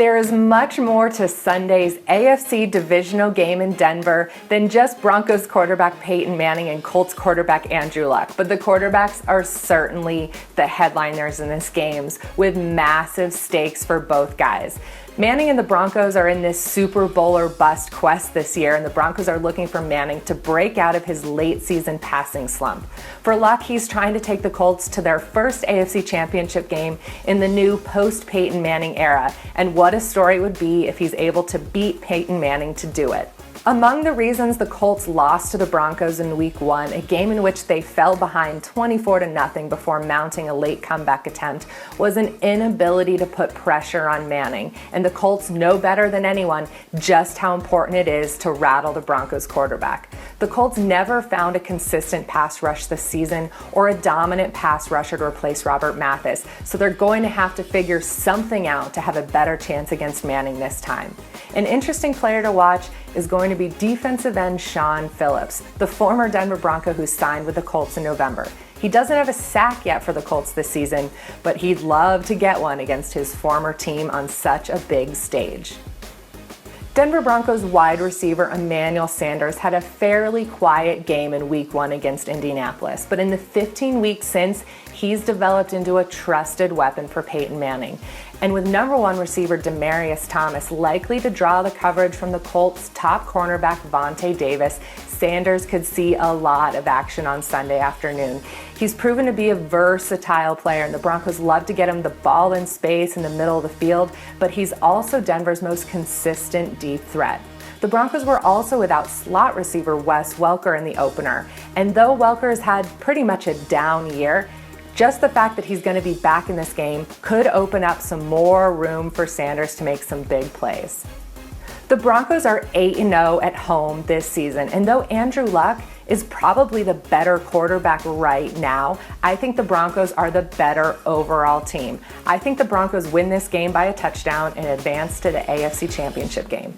There is much more to Sunday's AFC divisional game in Denver than just Broncos quarterback Peyton Manning and Colts quarterback Andrew Luck, but the quarterbacks are certainly the headliners in this game, with massive stakes for both guys. Manning and the Broncos are in this Super Bowl or bust quest this year, and the Broncos are looking for Manning to break out of his late season passing slump. For Luck, he's trying to take the Colts to their first AFC championship game in the new post-Peyton Manning era, and what a story it would be if he's able to beat Peyton Manning to do it. Among the reasons the Colts lost to the Broncos in Week 1, a game in which they fell behind 24-0 before mounting a late comeback attempt, was an inability to put pressure on Manning, and the Colts know better than anyone just how important it is to rattle the Broncos quarterback. The Colts never found a consistent pass rush this season or a dominant pass rusher to replace Robert Mathis, so they're going to have to figure something out to have a better chance against Manning this time. An interesting player to watch is going to be defensive end Shawn Phillips, the former Denver Bronco who signed with the Colts in November. He doesn't have a sack yet for the Colts this season, but he'd love to get one against his former team on such a big stage. Denver Broncos wide receiver Emmanuel Sanders had a fairly quiet game in Week 1 against Indianapolis, but in the 15 weeks since, he's developed into a trusted weapon for Peyton Manning. And with number 1 receiver Demaryius Thomas likely to draw the coverage from the Colts' top cornerback Vontae Davis, Sanders could see a lot of action on Sunday afternoon. He's proven to be a versatile player, and the Broncos love to get him the ball in space in the middle of the field, but he's also Denver's most consistent deep threat. The Broncos were also without slot receiver Wes Welker in the opener, and though Welker has had pretty much a down year, just the fact that he's going to be back in this game could open up some more room for Sanders to make some big plays. The Broncos are 8-0 at home this season, and though Andrew Luck is probably the better quarterback right now, I think the Broncos are the better overall team. I think the Broncos win this game by a touchdown and advance to the AFC Championship game.